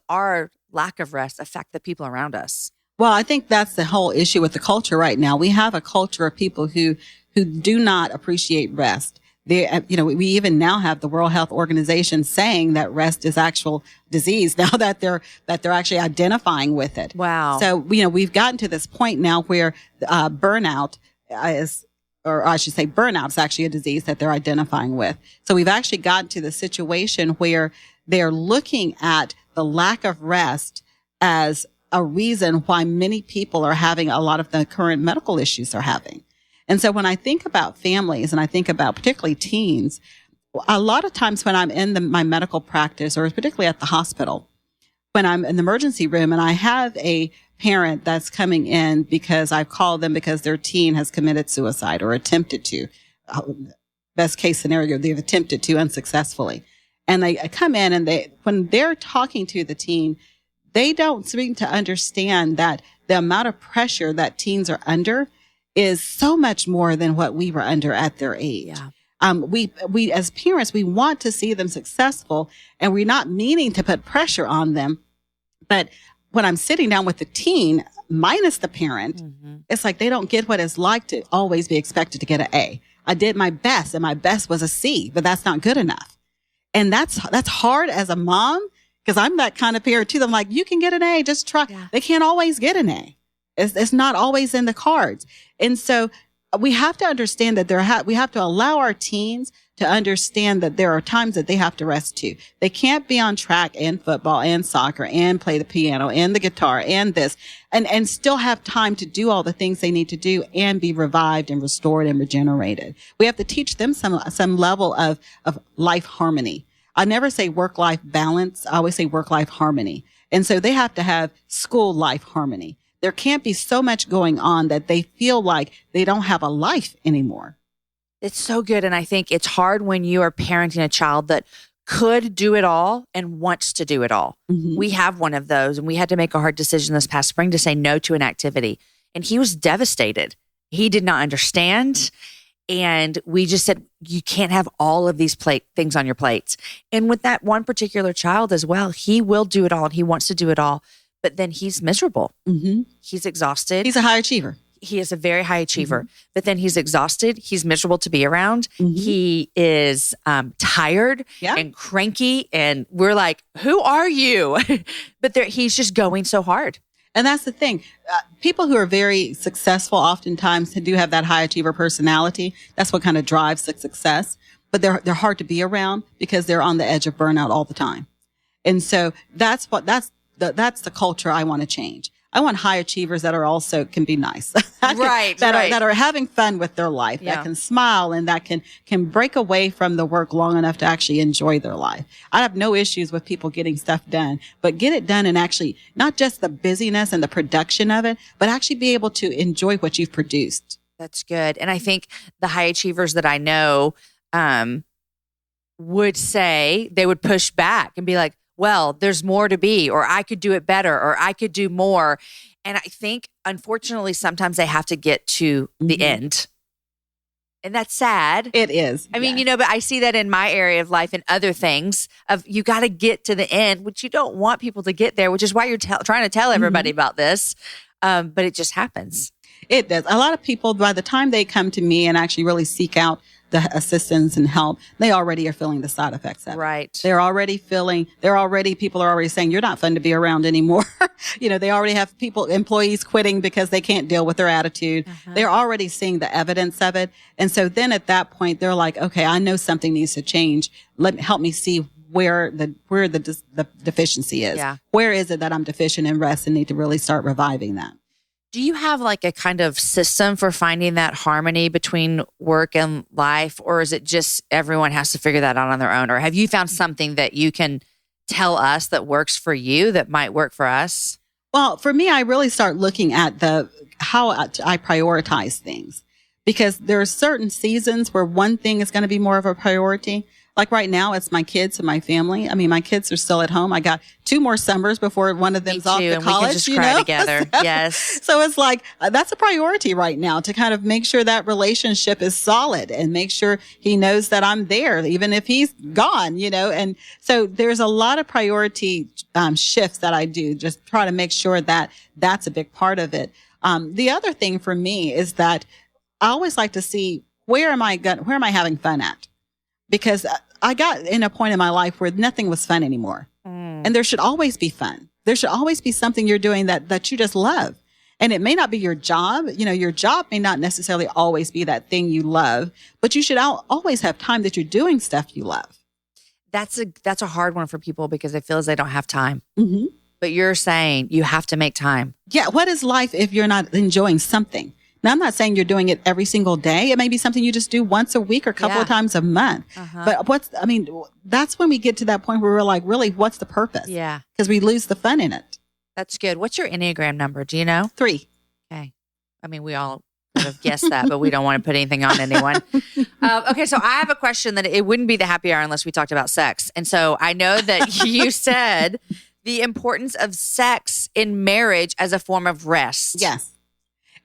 our lack of rest affect the people around us? Well, I think that's the whole issue with the culture right now. We have a culture of people who do not appreciate rest. We even now have the World Health Organization saying that rest is actual disease now that they're actually identifying with it. Wow. So, we've gotten to this point now where burnout is actually a disease that they're identifying with. So we've actually gotten to the situation where they're looking at the lack of rest as a reason why many people are having a lot of the current medical issues they're having. And so when I think about families, and I think about particularly teens, a lot of times when I'm in my medical practice, or particularly at the hospital, when I'm in the emergency room and I have a parent that's coming in because I've called them because their teen has committed suicide or attempted to, best case scenario, they've attempted to unsuccessfully. And I come in and when they're talking to the teen, they don't seem to understand that the amount of pressure that teens are under is so much more than what we were under at their age. Yeah. We as parents, we want to see them successful, and we're not meaning to put pressure on them. But when I'm sitting down with the teen, minus the parent, it's like they don't get what it's like to always be expected to get an A. I did my best, and my best was a C, but that's not good enough. And that's hard as a mom, because I'm that kind of parent too. I'm like, you can get an A, just try. Yeah. They can't always get an A. It's not always in the cards. And so we have to understand that we have to allow our teens to understand that there are times that they have to rest too. They can't be on track and football and soccer and play the piano and the guitar and this and still have time to do all the things they need to do and be revived and restored and regenerated. We have to teach them some level of life harmony. I never say work-life balance. I always say work-life harmony. And so they have to have school life harmony. There can't be so much going on that they feel like they don't have a life anymore. It's so good. And I think it's hard when you are parenting a child that could do it all and wants to do it all. Mm-hmm. We have one of those, and we had to make a hard decision this past spring to say no to an activity. And he was devastated. He did not understand. And we just said, you can't have all of these things on your plates. And with that one particular child as well, he will do it all and he wants to do it all. But then he's miserable. Mm-hmm. He's exhausted. He's a high achiever. He is a very high achiever, mm-hmm. but then he's exhausted. He's miserable to be around. Mm-hmm. He is tired and cranky. And we're like, who are you? But he's just going so hard. And that's the thing. People who are very successful oftentimes do have that high achiever personality. That's what kind of drives the success. But they're hard to be around because they're on the edge of burnout all the time. And so that's the culture I want to change. I want high achievers that are also can be nice, that are having fun with their life, that can smile and that can break away from the work long enough to actually enjoy their life. I have no issues with people getting stuff done, but get it done and actually not just the busyness and the production of it, but actually be able to enjoy what you've produced. That's good. And I think the high achievers that I know would say they would push back and be like, well, there's more to be, or I could do it better, or I could do more. And I think, unfortunately, sometimes they have to get to the end. And that's sad. It is. I mean, but I see that in my area of life and other things of you got to get to the end, which you don't want people to get there, which is why you're trying to tell everybody about this. But it just happens. It does. A lot of people, by the time they come to me and actually really seek out the assistance and help, they already are feeling the side effects of it. Right. People are already saying, you're not fun to be around anymore. They already have employees quitting because they can't deal with their attitude. Uh-huh. They're already seeing the evidence of it. And so then at that point, they're like, okay, I know something needs to change. Help me see where the deficiency is. Yeah. Where is it that I'm deficient in rest and need to really start reviving that? Do you have like a kind of system for finding that harmony between work and life, or is it just everyone has to figure that out on their own? Or have you found something that you can tell us that works for you that might work for us? Well, for me, I really start looking at how I prioritize things, because there are certain seasons where one thing is going to be more of a priority. Like right now, it's my kids and my family. I mean, my kids are still at home. I got 2 more summers before one of them's off to college. We can just cry together. Yes. So it's like, that's a priority right now to kind of make sure that relationship is solid and make sure he knows that I'm there, even if he's gone, And so there's a lot of priority shifts that I do, just try to make sure that that's a big part of it. The other thing for me is that I always like to see where am I having fun at? Because I got in a point in my life where nothing was fun anymore. And there should always be fun. There should always be something you're doing that you just love. And it may not be your job. Your job may not necessarily always be that thing you love, but you should always have time that you're doing stuff you love. That's a hard one for people because they feel as they don't have time. Mm-hmm. But you're saying you have to make time. Yeah. What is life if you're not enjoying something? Now, I'm not saying you're doing it every single day. It may be something you just do once a week or a couple of times a month. Uh-huh. But that's when we get to that point where we're like, really, what's the purpose? Yeah. Because we lose the fun in it. That's good. What's your Enneagram number? Do you know? 3. Okay. I mean, we all would have guessed that, but we don't want to put anything on anyone. Okay. So I have a question that it wouldn't be the happy hour unless we talked about sex. And so I know that you said the importance of sex in marriage as a form of rest. Yes.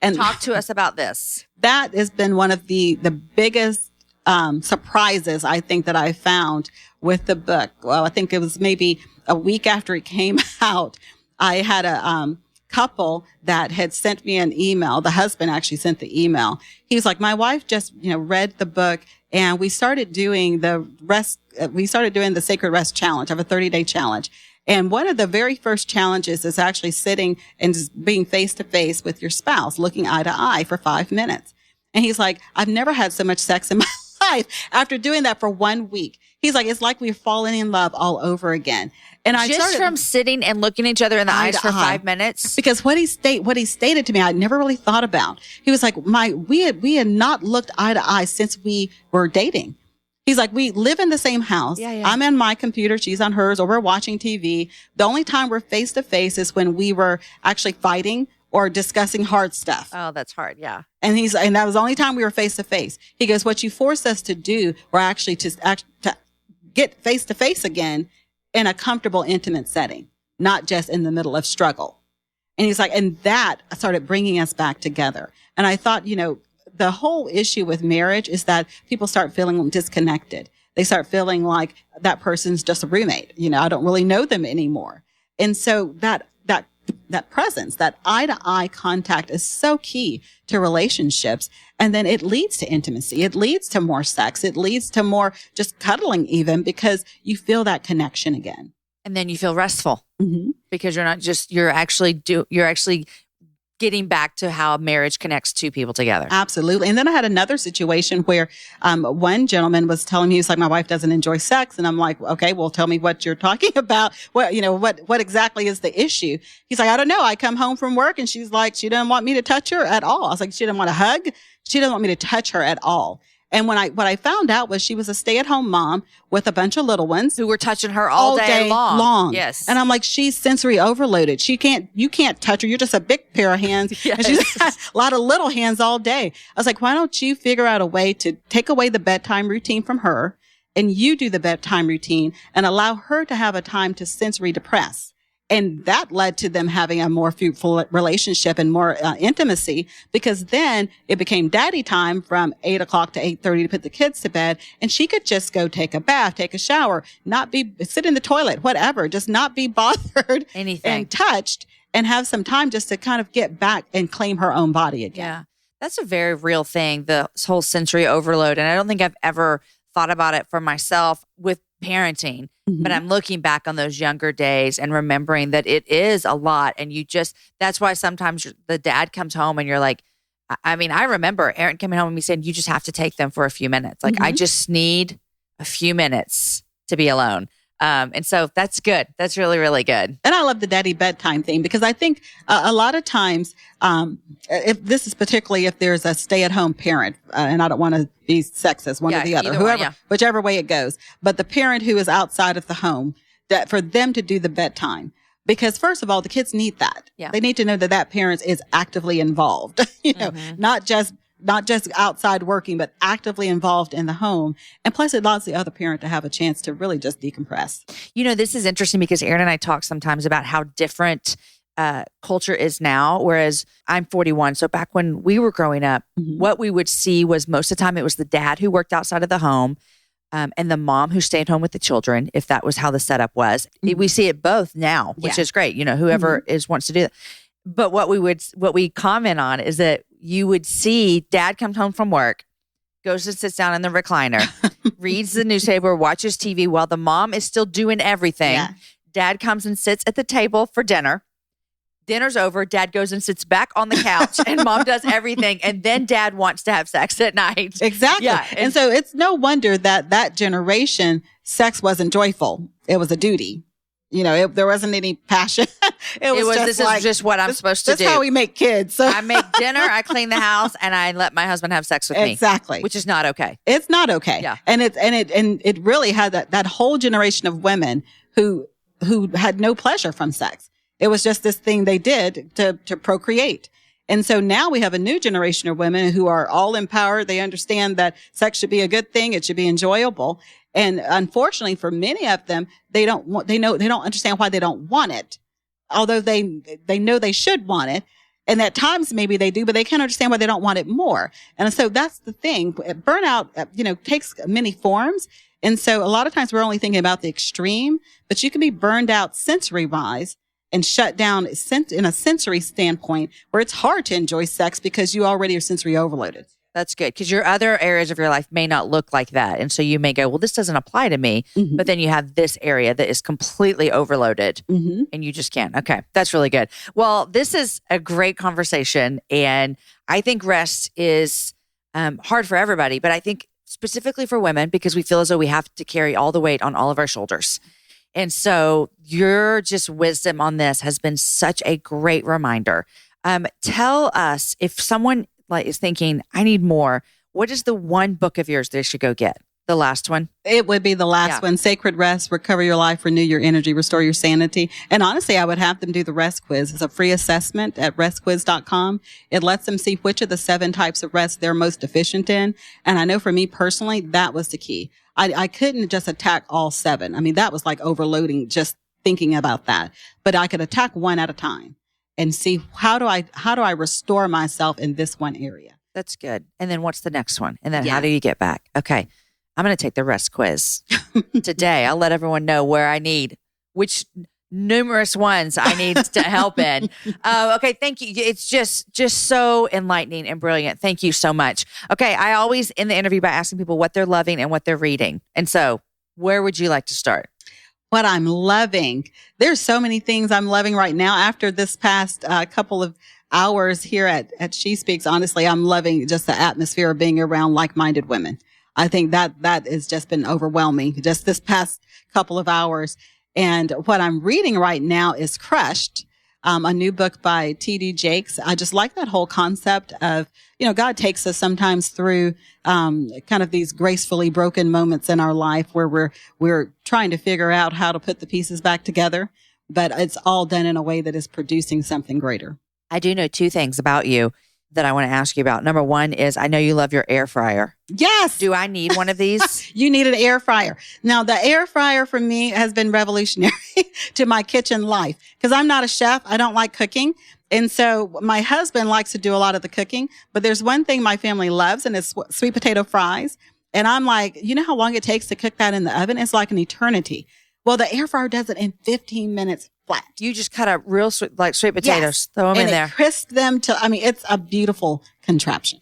And talk to us about this. That has been one of the biggest surprises I think that I found with the book. Well, I think it was maybe a week after it came out. I had a couple that had sent me an email. The husband actually sent the email. He was like, my wife just, read the book And we started doing the Sacred Rest Challenge. I have a 30-day challenge. And one of the very first challenges is actually sitting and just being face to face with your spouse, looking eye to eye for 5 minutes. And he's like, I've never had so much sex in my life. After doing that for 1 week, he's like, it's like we're falling in love all over again. And I just from sitting and looking each other in the eyes for 5 minutes. Because what he stated to me, I never really thought about. He was like, we had not looked eye to eye since we were dating. He's like, we live in the same house. Yeah. I'm on my computer. She's on hers, or we're watching TV. The only time we're face to face is when we were actually fighting or discussing hard stuff. Oh, that's hard. Yeah. And that was the only time we were face to face. He goes, what you forced us to do were actually to get face to face again in a comfortable, intimate setting, not just in the middle of struggle. And he's like, and that started bringing us back together. And I thought, the whole issue with marriage is that people start feeling disconnected. They start feeling like that person's just a roommate. I don't really know them anymore. And so that presence, that eye to eye contact is so key to relationships. And then it leads to intimacy. It leads to more sex. It leads to more just cuddling even, because you feel that connection again. And then you feel restful because you're actually getting back to how marriage connects two people together. Absolutely. And then I had another situation where one gentleman was telling me, he was like, my wife doesn't enjoy sex. And I'm like, okay, well, tell me what you're talking about. What exactly is the issue? He's like, I don't know. I come home from work and she's like, she doesn't want me to touch her at all. I was like, she didn't want a hug. She doesn't want me to touch her at all. And what I found out was she was a stay-at-home mom with a bunch of little ones who were touching her all day long. Yes. And I'm like, she's sensory overloaded. You can't touch her. You're just a big pair of hands. Yes. And she's got a lot of little hands all day. I was like, why don't you figure out a way to take away the bedtime routine from her, and you do the bedtime routine and allow her to have a time to sensory depress? And that led to them having a more fruitful relationship and more intimacy, because then it became daddy time from 8 o'clock to 8:30 to put the kids to bed. And she could just go take a bath, take a shower, sit in the toilet, whatever, just not be bothered and touched, and have some time just to kind of get back and claim her own body again. Yeah. That's a very real thing, the whole sensory overload. And I don't think I've ever thought about it for myself with parenting, but I'm looking back on those younger days and remembering that it is a lot. And that's why sometimes the dad comes home and you're like, I remember Aaron coming home and me saying, you just have to take them for a few minutes. Like, I just need a few minutes to be alone. And so that's good. That's really, really good. And I love the daddy bedtime thing, because I think a lot of times, if this is particularly if there's a stay-at-home parent, and I don't want to be sexist, one or the other, whichever way it goes, but the parent who is outside of the home, that for them to do the bedtime. Because first of all, the kids need that. Yeah. They need to know that parent is actively involved, not just outside working, but actively involved in the home. And plus it allows the other parent to have a chance to really just decompress. This is interesting because Aaron and I talk sometimes about how different culture is now, whereas I'm 41. So back when we were growing up, what we would see was most of the time it was the dad who worked outside of the home, and the mom who stayed home with the children, if that was how the setup was. We see it both now, which is great. Whoever wants to do that. But what we comment on is that you would see dad comes home from work, goes and sits down in the recliner, reads the newspaper, watches TV while the mom is still doing everything. Yeah. Dad comes and sits at the table for dinner. Dinner's over. Dad goes and sits back on the couch and mom does everything. And then dad wants to have sex at night. Exactly. Yeah. And so it's no wonder that generation, sex wasn't joyful. It was a duty. There wasn't any passion. This is just what I'm supposed to do. That's how we make kids. So. I make dinner, I clean the house, and I let my husband have sex with me. Exactly. Which is not okay. It's not okay. Yeah. And it really had that whole generation of women who had no pleasure from sex. It was just this thing they did to procreate. And so now we have a new generation of women who are all empowered. They understand that sex should be a good thing. It should be enjoyable. And unfortunately for many of them, they don't understand why they don't want it. Although they know they should want it. And at times maybe they do, but they can't understand why they don't want it more. And so that's the thing. Burnout, takes many forms. And so a lot of times we're only thinking about the extreme, but you can be burned out sensory wise and shut down in a sensory standpoint where it's hard to enjoy sex because you already are sensory overloaded. That's good. Because your other areas of your life may not look like that. And so you may go, well, this doesn't apply to me. But then you have this area that is completely overloaded and you just can't. Okay. That's really good. Well, this is a great conversation. And I think rest is hard for everybody, but I think specifically for women, because we feel as though we have to carry all the weight on all of our shoulders. And so your just wisdom on this has been such a great reminder. Tell us, if someone is thinking, I need more, what is the one book of yours they should go get? The last one? It would be the last one, Sacred Rest, Recover Your Life, Renew Your Energy, Restore Your Sanity. And honestly, I would have them do the rest quiz. It's a free assessment at restquiz.com. It lets them see which of the 7 types of rest they're most efficient in. And I know for me personally, that was the key. I couldn't just attack all 7. I mean, that was like overloading just thinking about that. But I could attack one at a time and see how do I restore myself in this one area. That's good. And then what's the next one? And then how do you get back? Okay. I'm going to take the rest quiz today. I'll let everyone know where I need, which numerous ones I need to help in. Okay. Thank you. It's just so enlightening and brilliant. Thank you so much. Okay. I always end the interview by asking people what they're loving and what they're reading. And so where would you like to start? What I'm loving. There's so many things I'm loving right now. After this past couple of hours here at She Speaks, honestly, I'm loving just the atmosphere of being around like-minded women. I think that has just been overwhelming just this past couple of hours. And what I'm reading right now is Crushed, a new book by T.D. Jakes. I just like that whole concept of, God takes us sometimes through kind of these gracefully broken moments in our life where we're trying to figure out how to put the pieces back together, but it's all done in a way that is producing something greater. I do know 2 things about you that I want to ask you about. Number one is I know you love your air fryer. Yes. Do I need one of these? You need an air fryer. Now, the air fryer for me has been revolutionary to my kitchen life because I'm not a chef. I don't like cooking. And so my husband likes to do a lot of the cooking, but there's one thing my family loves, and it's sweet potato fries. And I'm like, you know how long it takes to cook that in the oven? It's like an eternity. Well, the air fryer does it in 15 minutes flat. You just cut up real sweet potatoes, throw them in there. Crisp them it's a beautiful contraption.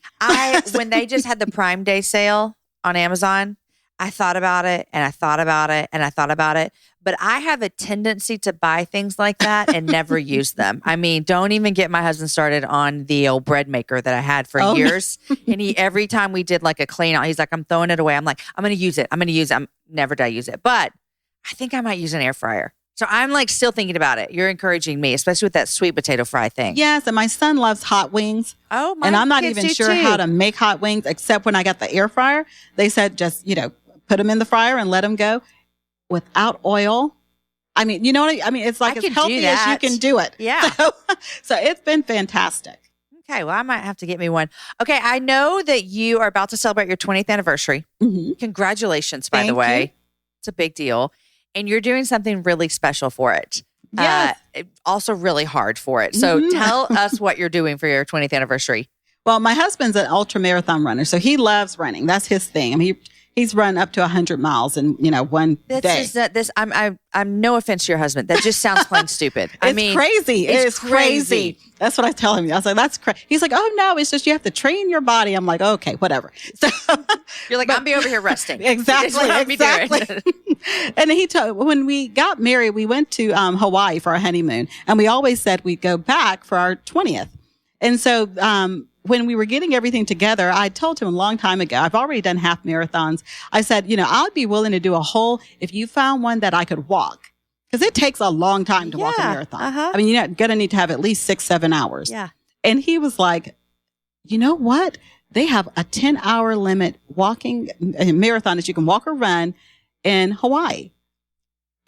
When they just had the Prime Day sale on Amazon, I thought about it and I thought about it and I thought about it. But I have a tendency to buy things like that and never use them. I mean, don't even get my husband started on the old bread maker that I had for years. And every time we did like a clean out, he's like, I'm throwing it away. I'm like, I'm going to use it. I'm never did I use it. But I think I might use an air fryer. So I'm like still thinking about it. You're encouraging me, especially with that sweet potato fry thing. Yes. And my son loves hot wings. Oh, my And I'm not kids even do sure too. how to make hot wings, except when I got the air fryer, they said just, put them in the fryer and let them go without oil. I mean, you know what I mean? It's like as healthy as you can do it. Yeah. So it's been fantastic. Okay. Well, I might have to get me one. Okay. I know that you are about to celebrate your 20th anniversary. Mm-hmm. Congratulations, by the Thank way. you. It's a big deal. And you're doing something really special for it. Yes. Also really hard for it. So tell us what you're doing for your 20th anniversary. Well, my husband's an ultra marathon runner, so he loves running. That's his thing. I mean, he's run up to 100 miles in, one day. I'm no offense to your husband. That just sounds plain stupid. It's crazy. It's crazy. That's what I tell him. I was like, that's crazy. He's like, oh no, it's just you have to train your body. I'm like, okay, whatever. So you're like, I'll be over here resting. Exactly. And he when we got married, we went to Hawaii for our honeymoon, and we always said we'd go back for our 20th. And so when we were getting everything together, I told him a long time ago, I've already done half marathons. I said, I'd be willing to do a whole if you found one that I could walk. Because it takes a long time to walk a marathon. Uh-huh. I mean, you're going to need to have at least 6-7 hours. Yeah. And he was like, you know what? They have a 10-hour limit walking marathon that you can walk or run in Hawaii.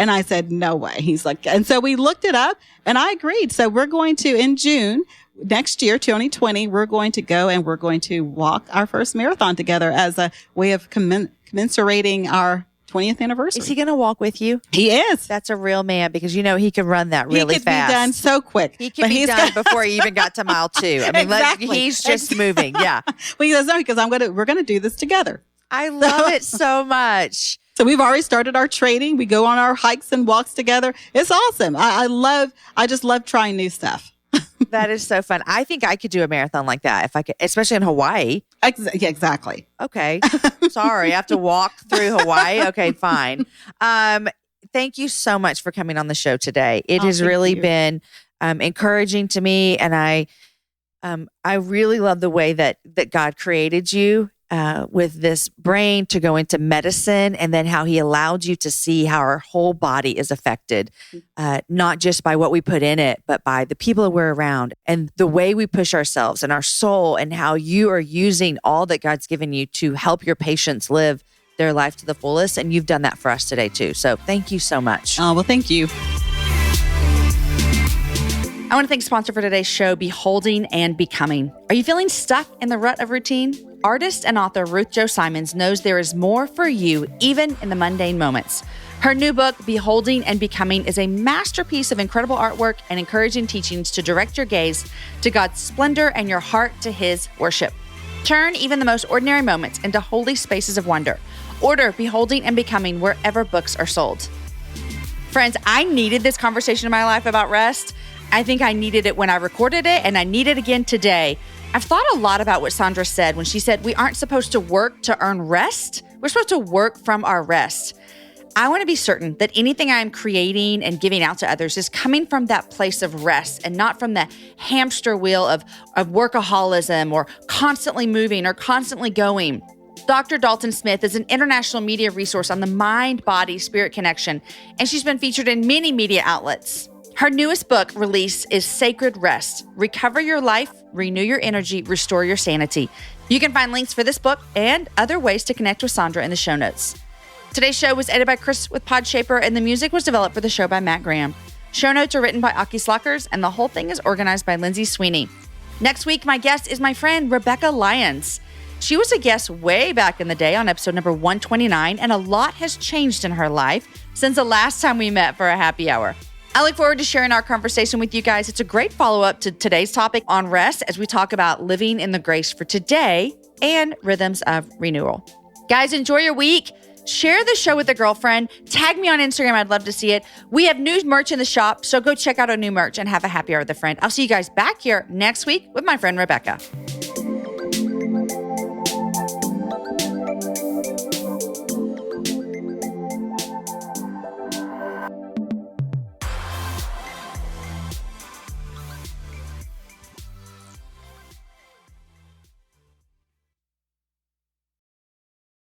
And I said, no way. He's like, and so we looked it up and I agreed. So we're going to, in June next year, 2020, we're going to go and we're going to walk our first marathon together as a way of commensurating our 20th anniversary. Is he going to walk with you? He is. That's a real man because he can run that really fast. He could be done so quick. He can be done before he even got to mile 2. I mean, Exactly. he's just moving. Yeah. Well, he says no because we're going to do this together. I love it so much. So we've already started our training. We go on our hikes and walks together. It's awesome. I just love trying new stuff. That is so fun. I think I could do a marathon like that if I could, especially in Hawaii. Yeah, exactly. Okay. Sorry. I have to walk through Hawaii. Okay, fine. Thank you so much for coming on the show today. It has really been encouraging to me. And I really love the way that God created you with this brain to go into medicine, and then how he allowed you to see how our whole body is affected, not just by what we put in it, but by the people that we're around and the way we push ourselves and our soul, and how you are using all that God's given you to help your patients live their life to the fullest. And you've done that for us today too. So thank you so much. Oh, well, thank you. I want to thank sponsor for today's show, Beholding and Becoming. Are you feeling stuck in the rut of routine? Artist and author Ruth Jo Simons knows there is more for you, even in the mundane moments. Her new book, Beholding and Becoming, is a masterpiece of incredible artwork and encouraging teachings to direct your gaze to God's splendor and your heart to his worship. Turn even the most ordinary moments into holy spaces of wonder. Order Beholding and Becoming wherever books are sold. Friends, I needed this conversation in my life about rest. I think I needed it when I recorded it, and I need it again today. I've thought a lot about what Saundra said when she said we aren't supposed to work to earn rest. We're supposed to work from our rest. I want to be certain that anything I'm creating and giving out to others is coming from that place of rest and not from the hamster wheel of workaholism or constantly moving or constantly going. Dr. Dalton-Smith is an international media resource on the mind-body-spirit connection, and she's been featured in many media outlets. Her newest book release is Sacred Rest: Recover Your Life, Renew Your Energy, Restore Your Sanity. You can find links for this book and other ways to connect with Saundra in the show notes. Today's show was edited by Chris with Podshaper, and the music was developed for the show by Matt Graham. Show notes are written by Aki Slockers, and the whole thing is organized by Lindsay Sweeney. Next week, my guest is my friend Rebecca Lyons. She was a guest way back in the day on episode number 129, and a lot has changed in her life since the last time we met for a happy hour. I look forward to sharing our conversation with you guys. It's a great follow-up to today's topic on rest as we talk about living in the grace for today and rhythms of renewal. Guys, enjoy your week. Share the show with a girlfriend. Tag me on Instagram. I'd love to see it. We have new merch in the shop, so go check out our new merch and have a happy hour with a friend. I'll see you guys back here next week with my friend Rebecca.